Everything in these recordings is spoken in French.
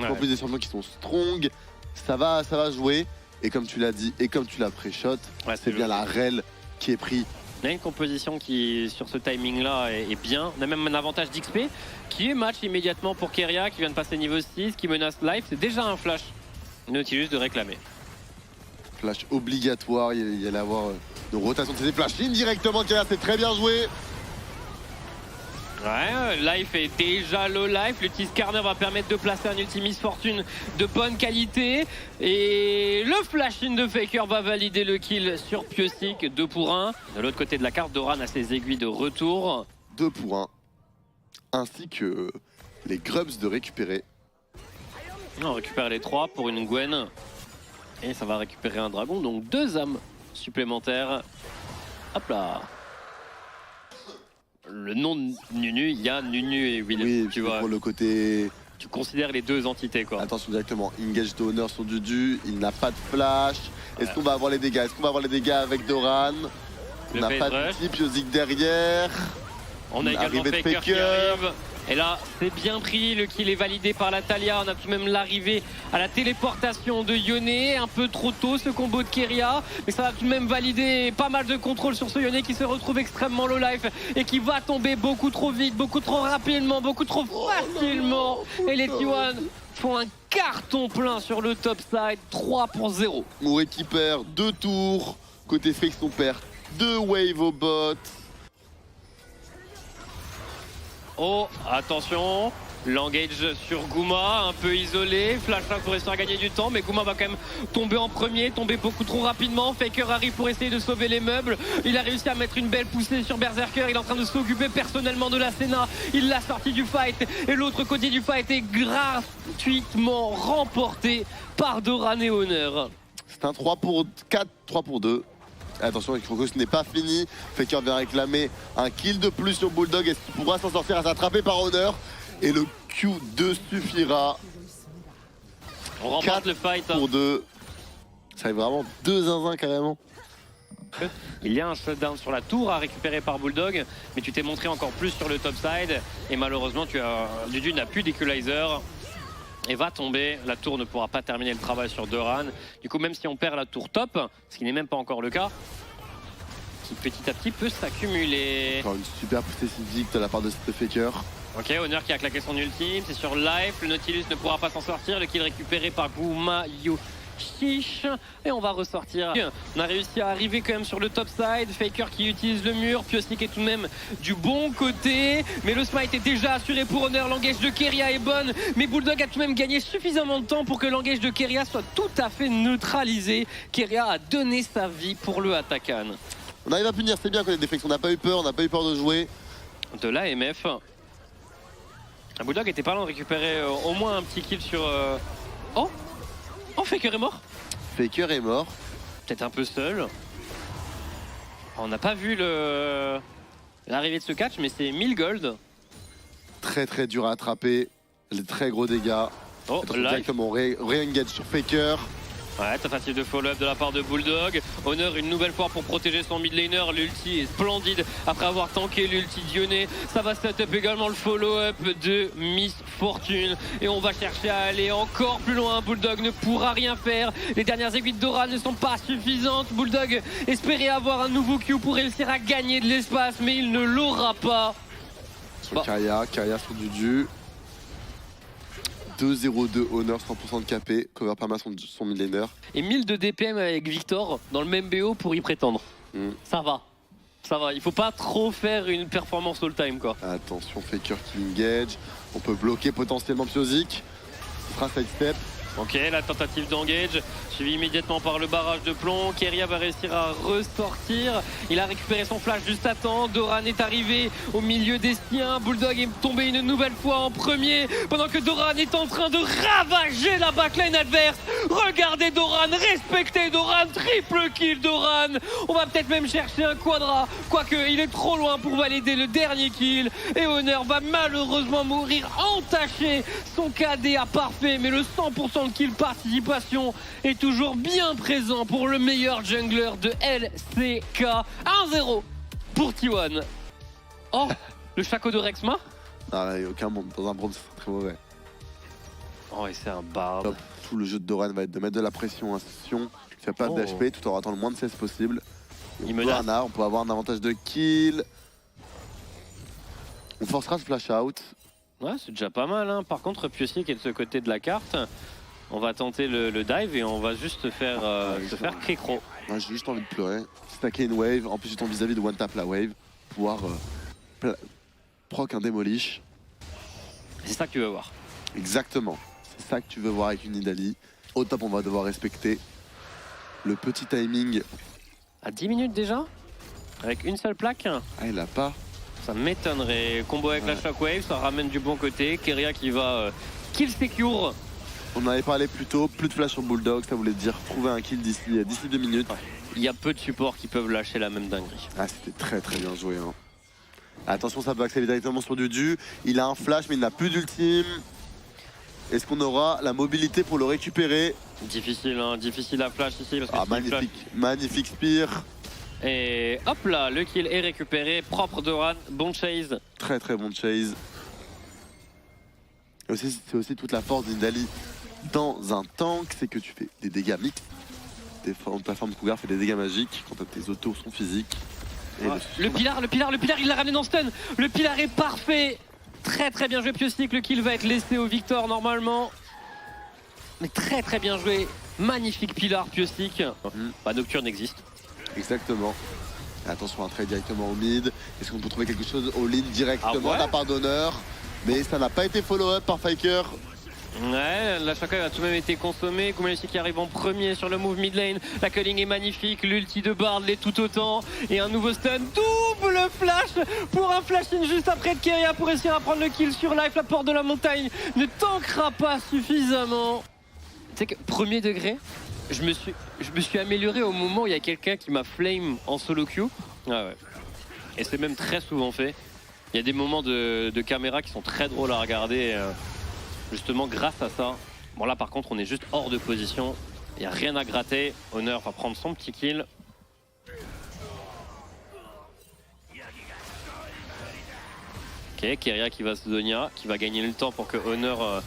En plus des champions qui sont strong, ça va jouer. Et comme tu l'as dit, et comme tu l'as pré-shot, c'est bien la rel qui est pris. Il y a une composition qui, sur ce timing-là, est bien. On a même un avantage d'XP qui est match immédiatement pour Keria, qui vient de passer niveau 6, qui menace Life. C'est déjà un flash Nautilus de réclamer. Flash obligatoire, il y allait avoir de rotation de ses flashs indirectement. Keria, c'est très bien joué. Ouais, Life est déjà low life. Le T-Scarner va permettre de placer un Ultimis Fortune de bonne qualité. Et le flash-in de Faker va valider le kill sur Piosik, 2 pour 1. De l'autre côté de la carte, Doran a ses aiguilles de retour. 2 pour 1. Ainsi que les Grubs de récupérer. On récupère les 3 pour une Gwen. Et ça va récupérer un dragon, donc 2 âmes supplémentaires. Hop là. Le nom de Nunu, il y a Nunu et Will. Oui, tu vois. pour le côté... Tu considères les 2 entités, quoi. Attention directement, engage de Honor sur Dudu, il n'a pas de flash. Est-ce qu'on va avoir les dégâts? Est-ce qu'on va avoir les dégâts avec Doran? On n'a pas de type, Piosik derrière. On a également Faker qui arrive. Et là, c'est bien pris, le kill est validé par la Talia. On a tout de même l'arrivée à la téléportation de Yone. Un peu trop tôt ce combo de Keria. Mais ça va tout de même valider pas mal de contrôle sur ce Yone qui se retrouve extrêmement low life. Et qui va tomber beaucoup trop vite, beaucoup trop rapidement, beaucoup trop facilement. Et les T1 font un carton plein sur le top side, 3 pour 0. Mouré qui perd 2 tours. Côté Frix, on perd 2 waves au bot. Oh, attention, l'engage sur Guma, un peu isolé, flash là pour essayer de gagner du temps, mais Guma va quand même tomber en premier, tomber beaucoup trop rapidement. Faker arrive pour essayer de sauver les meubles, il a réussi à mettre une belle poussée sur Berserker, il est en train de s'occuper personnellement de la Senna, il l'a sorti du fight, et l'autre côté du fight est gratuitement remporté par Doran et Honor. C'est un 3 pour 4, 3 pour 2. Attention, ce n'est pas fini. Faker vient réclamer un kill de plus sur Bulldog. Est-ce qu'il pourra s'en sortir à s'attraper par Honor? Et le Q2 suffira. On remporte le fight. Pour 2. Ça est vraiment 2 zinzins carrément. Il y a un shutdown sur la tour à récupérer par Bulldog, mais tu t'es montré encore plus sur le top side. Et malheureusement, Dudu n'a plus d'équalizer. Et va tomber, la tour ne pourra pas terminer le travail sur Doran. Du coup, même si on perd la tour top, ce qui n'est même pas encore le cas, qui petit à petit peut s'accumuler. Encore une super poussée physique de la part de Faker. Ok, Honor qui a claqué son ultime, c'est sur Life, le Nautilus ne pourra pas s'en sortir, le kill récupéré par Guma Chiche. Et on va ressortir. On a réussi à arriver quand même sur le top side. Faker qui utilise le mur. Piosik est tout de même du bon côté. Mais le smite est déjà assuré pour Honor. L'engage de Keria est bonne. Mais Bulldog a tout de même gagné suffisamment de temps pour que l'engage de Keria soit tout à fait neutralisé. Keria a donné sa vie pour le Atakan. On arrive à punir, c'est bien côté défense. On n'a pas eu peur, on n'a pas eu peur de jouer. De l'AMF. Bulldog était pas loin de récupérer au moins un petit kill sur... Oh, Faker est mort. Faker est mort. Peut-être un peu seul. On n'a pas vu l'arrivée de ce catch, mais c'est 1000 gold. Très très dur à attraper. Les très gros dégâts. Oh, directement re-engage sur Faker. Ouais, tentative de follow-up de la part de Bulldog. Honor une nouvelle fois pour protéger son mid laner. L'ulti est splendide après avoir tanké l'ulti d'Yone. Ça va setup également le follow-up de Miss Fortune. Et on va chercher à aller encore plus loin. Bulldog ne pourra rien faire. Les dernières aiguilles de Doran ne sont pas suffisantes. Bulldog espérait avoir un nouveau Q pour réussir à gagner de l'espace, mais il ne l'aura pas. Sur Keria sur Dudu. 2-0-2 Honor, 100% de KP, cover perma son millénaire. Et 1000 de DPM avec Victor dans le même BO pour y prétendre. Ça va. Ça va, il faut pas trop faire une performance all time quoi. Attention, Faker qui engage. On peut bloquer potentiellement Piosik. Il fera side step. Ok, la tentative d'engage, suivie immédiatement par le barrage de plomb. Keria va réussir à ressortir. Il a récupéré son flash juste à temps. Doran est arrivé au milieu des siens. Bulldog est tombé une nouvelle fois en premier. Pendant que Doran est en train de ravager la backline adverse. Regardez Doran, respectez Doran. Triple kill Doran. On va peut-être même chercher un quadra. Quoique, il est trop loin pour valider le dernier kill. Et Honor va malheureusement mourir entaché. Son KD a parfait, mais le 100% de kill participation est toujours bien présent pour le meilleur jungler de LCK. 1-0 pour T1. Oh, le Chaco de Rexma. Ah, il n'y a aucun monde. Dans un bronze, c'est très mauvais. Oh, et c'est un bard. Top. Tout le jeu de Doran va être de mettre de la pression à Sion. Tu fais pas de HP tout en ratant le moins de 16 possible. Il menace. On peut avoir un avantage de kill. On forcera ce flash out. Ouais, c'est déjà pas mal. Hein. Par contre, Piossi qui est de ce côté de la carte, on va tenter le dive et on va juste se faire Kekro. Ouais, j'ai juste envie de pleurer. Stacker une wave. En plus, j'ai ton vis-à-vis de one tap la wave. Pouvoir proc un démolish. C'est ça que tu veux voir. Exactement. C'est ça que tu veux voir avec une Nidalee. Au top, on va devoir respecter le petit timing. À 10 minutes déjà? Avec une seule plaque? Ah, il a pas. Ça m'étonnerait. Combo avec la shockwave, ça ramène du bon côté. Keria qui va kill secure. On en avait parlé plus tôt, plus de flash sur Bulldog, ça voulait dire trouver un kill d'ici 2 minutes. Il y a peu de supports qui peuvent lâcher la même dinguerie. Ah, c'était très très bien joué. Hein. Attention, ça peut accélérer directement sur Dudu. Il a un flash, mais il n'a plus d'ultime. Est-ce qu'on aura la mobilité pour le récupérer? Difficile, hein, difficile à flash ici. Parce que magnifique, magnifique spear. Et hop là, le kill est récupéré. Propre Doran, bon chase. Très très bon chase. C'est aussi toute la force d'Nidalee dans un tank, c'est que tu fais des dégâts mixtes. Ta forme Cougar fait des dégâts magiques quand tes autos sont physiques. Et le pilar, il l'a ramené dans stun. Le pilar est parfait. Très très bien joué Piosik, le kill va être laissé au Victor normalement. Mais très très bien joué. Magnifique pilar Piosik. Nocturne existe. Exactement. Et attention, un trade directement au mid. Est-ce qu'on peut trouver quelque chose au lead directement de la part d'Honneur? Mais ça n'a pas été follow-up par Faker. Ouais, la Shaka a tout de même été consommée. Koumelchi qui arrive en premier sur le move mid lane. La culling est magnifique, l'ulti de Bard l'est tout autant. Et un nouveau stun, double flash pour un flash-in juste après de Keria pour réussir à prendre le kill sur Life. La porte de la montagne ne tankera pas suffisamment. Tu sais que premier degré, je me suis amélioré au moment où il y a quelqu'un qui m'a flame en solo queue. Ah ouais. Et c'est même très souvent fait. Il y a des moments de caméra qui sont très drôles à regarder. Justement grâce à ça. Bon là par contre on est juste hors de position. Il n'y a rien à gratter. Honor va prendre son petit kill. Ok, Keria qui va se Zonia, qui va gagner le temps pour que Honor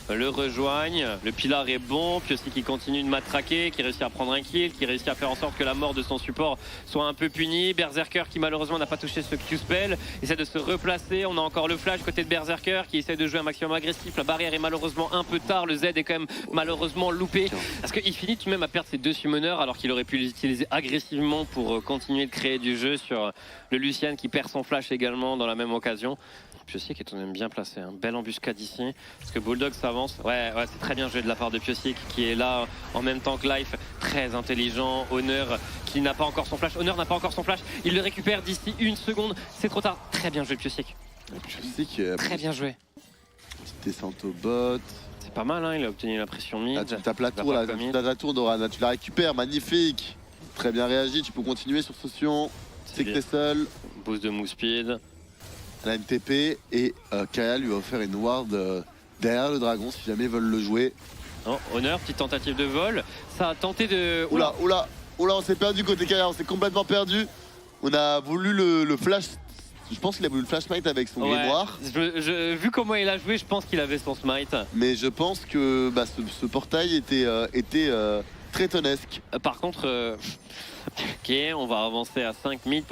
le rejoigne. Le pilar est bon, Piossi qui continue de matraquer, qui réussit à prendre un kill, qui réussit à faire en sorte que la mort de son support soit un peu punie. Berserker qui malheureusement n'a pas touché ce Q-spell, essaie de se replacer. On a encore le flash côté de Berserker qui essaie de jouer un maximum agressif. La barrière est malheureusement un peu tard, le Z est quand même malheureusement loupé. Parce qu'il finit tout de même à perdre ses 2 summoners alors qu'il aurait pu les utiliser agressivement pour continuer de créer du jeu sur le Lucian qui perd son flash également dans la même occasion. Piosik est tout de même bien placé, hein. Belle embuscade ici, parce que Bulldog s'avance. Ouais, c'est très bien joué de la part de Piosik qui est là en même temps que Life, très intelligent. Honor qui n'a pas encore son flash, Honor n'a pas encore son flash, il le récupère d'ici 1 seconde, c'est trop tard. Très bien joué Piosik. Très bien joué. Petite descente au bot. C'est pas mal, hein. Il a obtenu la pression mid. Là, tu tapes la tour, là, la tour Doran, là, tu la récupères, magnifique. Très bien réagi, tu peux continuer sur ce Sion. C'est que t'es seul. Boost de move speed. Elle a une TP et Kaya lui a offert une ward derrière le dragon si jamais ils veulent le jouer. Non, Honor, petite tentative de vol. Ça a tenté de... Oula, on s'est perdu côté Kaya, on s'est complètement perdu. On a voulu le flash. Je pense qu'il a voulu le flash smite avec son grimoire. Vu comment il a joué, je pense qu'il avait son smite. Mais je pense que ce portail était très tonesque. Par contre, ok, on va avancer à 5 mid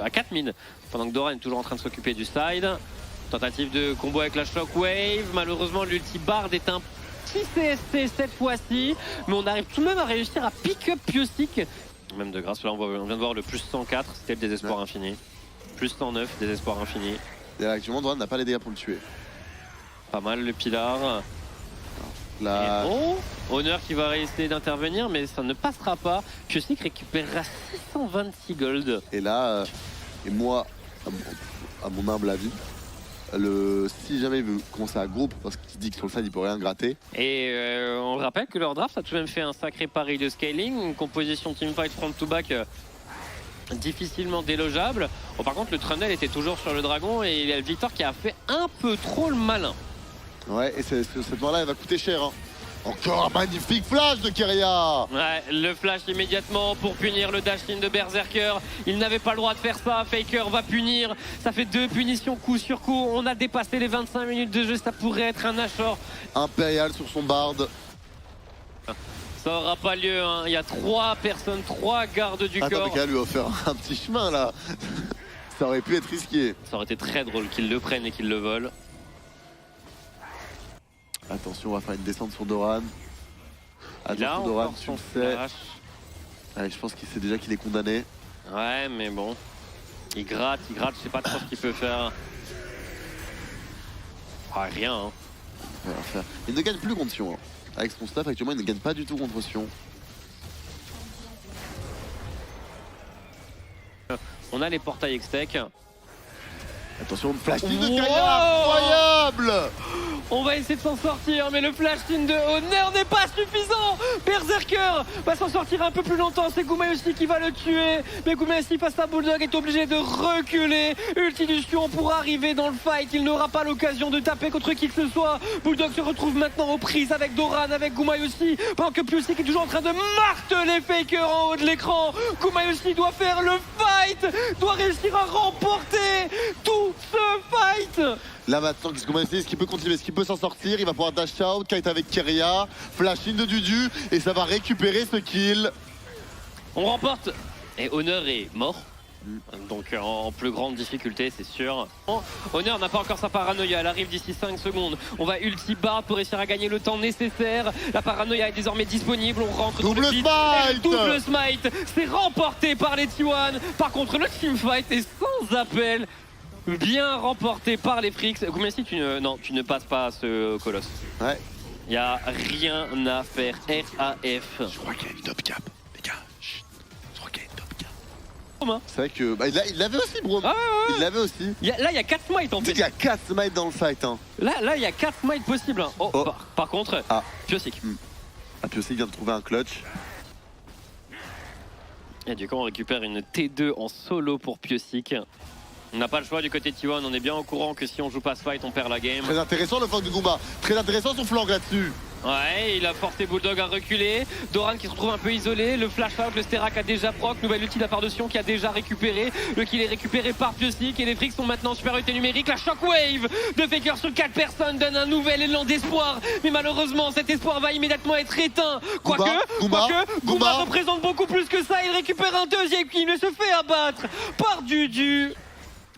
à 4 mid pendant que Doran est toujours en train de s'occuper du side. Tentative de combo avec la shockwave. Malheureusement, l'ulti Bard est un petit CST cette fois-ci, mais on arrive tout de même à réussir à pick up Piosik. Même de grâce, là on vient de voir le plus 104, c'était le désespoir infini. Plus 109, désespoir infini. Et actuellement, Doran n'a pas les dégâts pour le tuer. Pas mal le pilar. La... Honor qui va essayer d'intervenir, mais ça ne passera pas. Piosik récupérera 626 gold. Et là, moi, à mon humble avis, si jamais il veut commencer à groupe, parce qu'il dit que sur le side il peut rien gratter. Et on rappelle que leur draft a tout de même fait un sacré pari de scaling, une composition teamfight front to back difficilement délogeable. Bon, par contre le Trundle était toujours sur le dragon et il y a le Victor qui a fait un peu trop le malin. Ouais, et cette mort là elle va coûter cher, hein. Encore un magnifique flash de Keria. Ouais, le flash immédiatement pour punir le dash-in de Berserker. Il n'avait pas le droit de faire ça. Faker va punir. Ça fait 2 punitions coup sur coup. On a dépassé les 25 minutes de jeu. Ça pourrait être un Nashor. Impérial sur son bard. Ça aura pas lieu. Hein. Il y a 3 personnes, 3 gardes du Attends, corps. mais Keria lui a offert un petit chemin là. Ça aurait pu être risqué. Ça aurait été très drôle qu'ils le prennent et qu'ils le volent. Attention, on va faire une descente sur Doran. Il a Attention Doran, encore tu son le sais. flash. Allez, je pense qu'il sait déjà qu'il est condamné. Ouais, mais bon. Il gratte, je sais pas trop ce qu'il peut faire. Ah, rien. Hein. Il va rien faire. Il ne gagne plus contre Sion. Hein. Avec son staff, actuellement, il ne gagne pas du tout contre Sion. On a les portails X-Tech. Attention, flash team de Wow. Keria, incroyable. On va essayer de s'en sortir, mais le flash team de Honor n'est pas suffisant. Berserker va s'en sortir un peu plus longtemps. C'est Gumayusi qui va le tuer. Mais Gumayusi face à Bulldog est obligé de reculer. Ultilution pour arriver dans le fight. Il n'aura pas l'occasion de taper contre qui que ce soit. Bulldog se retrouve maintenant aux prises avec Doran, avec Gumayusi. Pendant que Piosik est toujours en train de marteler Faker en haut de l'écran. Gumayusi doit faire le fight. Doit réussir à remporter tout ce fight. Là maintenant, qu'est-ce qu'on va essayer? Est-ce qu'il peut continuer? Est-ce qu'il peut s'en sortir? Il va pouvoir dash out, kite avec Keria, flash in de Dudu, et ça va récupérer ce kill. On remporte. Et Honor est mort. Donc en plus grande difficulté, c'est sûr. Honor n'a pas encore sa paranoïa, elle arrive d'ici 5 secondes. On va ulti bar pour réussir à gagner le temps nécessaire. La paranoïa est désormais disponible, on rentre dans le Double pit. smite. Double smite, c'est remporté par les T1. Par contre, le teamfight est sans appel. Bien remporté par les Frix. Gumayusi, tu ne passes pas à ce colosse. Ouais. Il n'y a rien à faire. RAF. Je crois qu'il y a une top cap, les gars. Chut. Je crois qu'il y a une top cap. Comment C'est vrai que. Bah, il l'avait aussi, bro. Ah ouais, ouais. Il l'avait aussi. Là, il y a 4 smites en Il fait. y a 4 smites dans le fight. Hein. Là, il y a 4 smites possibles. Hein. Oh, Oh. Par contre, Ah. Piosik. Ah, puis aussi, il vient de trouver un clutch. Et du coup, on récupère une T2 en solo pour Piosik. On n'a pas le choix du côté T1. On est bien au courant que si on joue pas ce fight, on perd la game. Très intéressant le flank de Goomba. Très intéressant son flank là-dessus. Ouais, il a forcé Bulldog à reculer. Doran qui se retrouve un peu isolé. Le flash out, le Sterak a déjà proc. Nouvelle ulti de la part de Sion qui a déjà récupéré. Le kill est récupéré par Piosik. Et les Frix sont maintenant en supériorité numérique. La shockwave de Faker sur 4 personnes donne un nouvel élan d'espoir. Mais malheureusement, cet espoir va immédiatement être éteint. Quoique, Goomba représente beaucoup plus que ça. Il récupère un deuxième kill, mais se fait abattre par Dudu.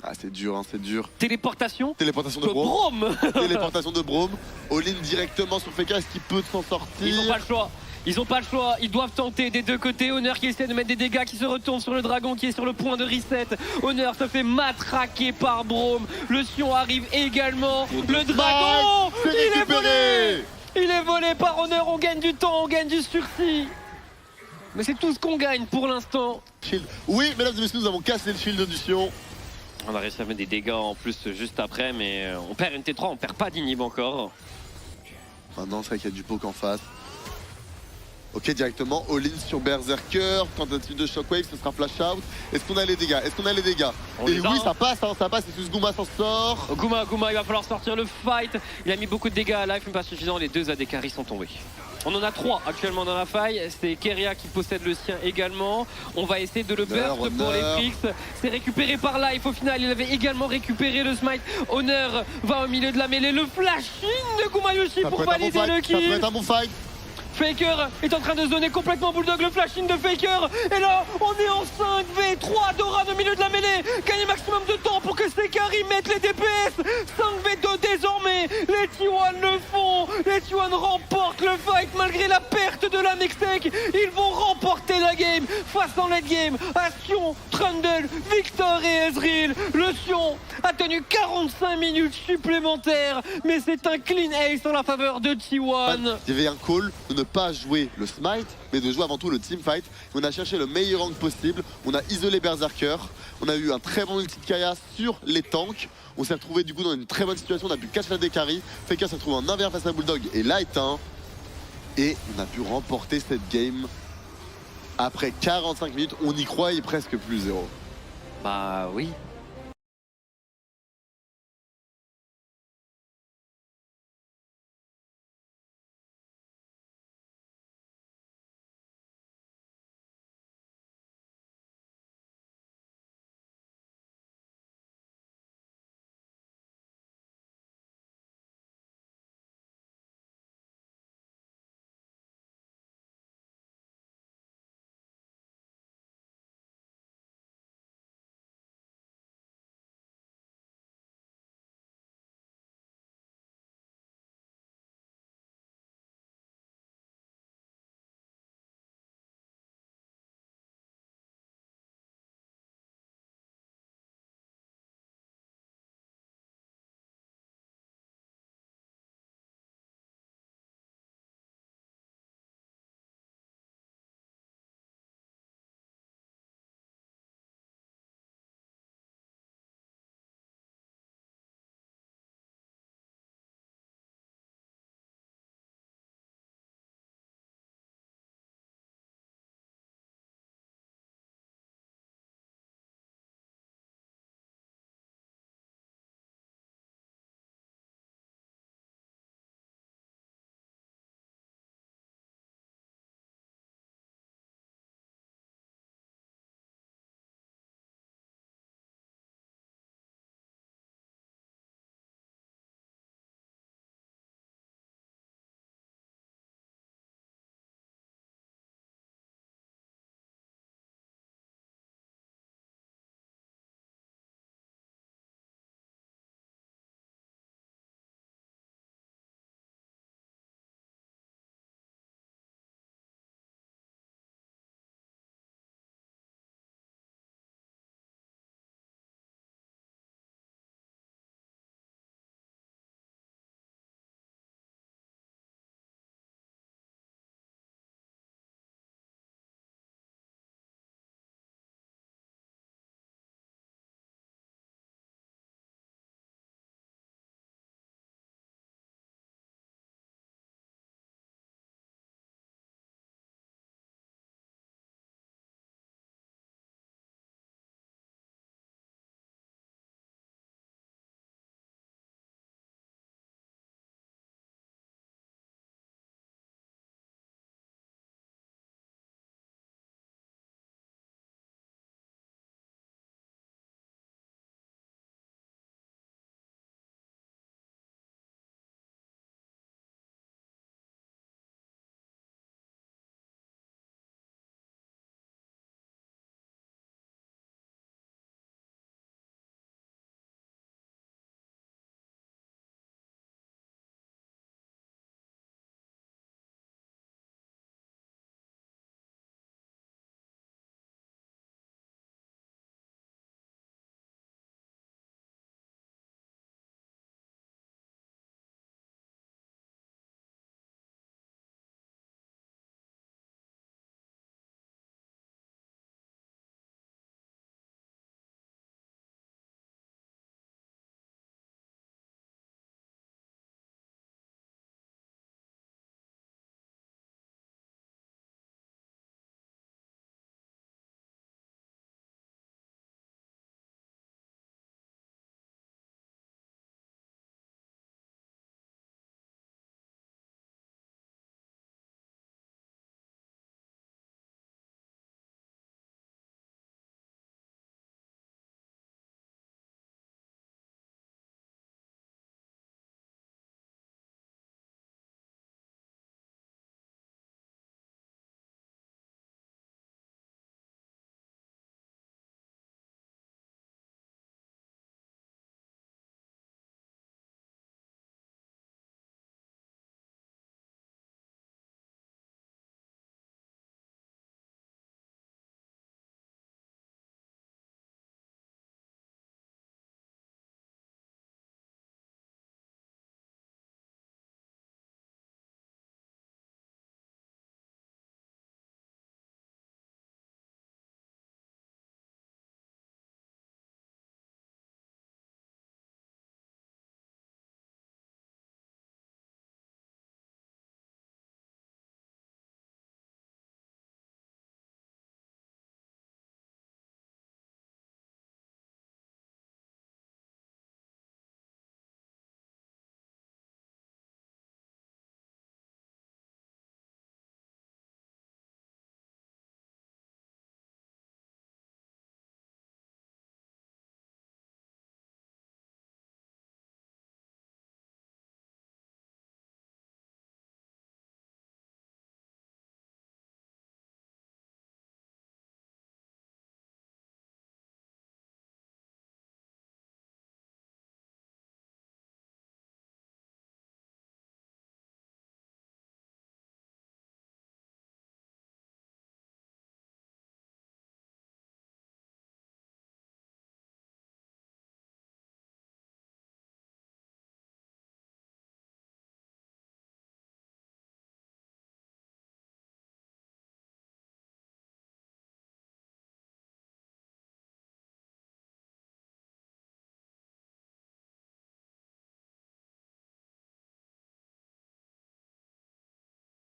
Ah, c'est dur, hein, c'est dur. Téléportation Téléportation de de Brome. Brome. Téléportation de Brome. All-in directement sur Faker. Est-ce qu'il peut s'en sortir? Ils n'ont pas le choix. Ils n'ont pas le choix, ils doivent tenter des deux côtés. Honor qui essaie de mettre des dégâts, qui se retourne sur le dragon qui est sur le point de reset. Honor se fait matraquer par Brome. Le Sion arrive également. Le dragon, C'est il est volé. récupéré. Il est volé par Honor, on gagne du temps, on gagne du sursis. Mais c'est tout ce qu'on gagne pour l'instant. Shield. Oui, mesdames et messieurs, nous avons cassé le shield du Sion. On a réussi à mettre des dégâts en plus juste après, mais on perd une T3, on perd pas d'inhib encore. Maintenant, c'est vrai qu'il y a du poke en face. Ok, directement, all-in sur Berserker. Tentative de shockwave, ce sera flash out. Est-ce qu'on a les dégâts? Est-ce qu'on a les dégâts? On Et les a, oui, hein. ça passe, hein, ça passe. Et Goomba s'en sort. Gouma, il va falloir sortir le fight. Il a mis beaucoup de dégâts à life, mais pas suffisant. Les deux AD carry sont tombés. On en a 3 actuellement dans la faille. C'est Keria qui possède le sien également. On va essayer de le burst pour les Frix. C'est récupéré par life. Au final, il avait également récupéré le smite. Honor va au milieu de la mêlée. Le flash-in de Gumayusi pour valider le Ça peut kill. être un bon fight. Faker est en train de se donner complètement Bulldog, le flash-in de Faker. Et là, on est en 5v3. Doran au milieu de la mêlée. Gagner maximum de temps pour que Sekari mette les DPS. 5v2 désormais. Les T1 le font. Les T1 remportent le fight malgré la perte de la Nextech. Ils vont remporter la game face en late game à Sion, Trundle, Victor et Ezreal. Le Sion a tenu 45 minutes supplémentaires. Mais c'est un clean ace en la faveur de T1. Il y avait un call de ne pas jouer le smite, mais de jouer avant tout le teamfight. On a cherché le meilleur angle possible. On a isolé Berserker. On a eu un très bon ulti de Kaya sur les tanks. On s'est retrouvé du coup dans une très bonne situation. On a pu catch la décarry. Faker s'est retrouvé en 1v1 face à Bulldog et l'a éteint. Et on a pu remporter cette game après 45 minutes. On y croyait presque plus 0. Bah oui,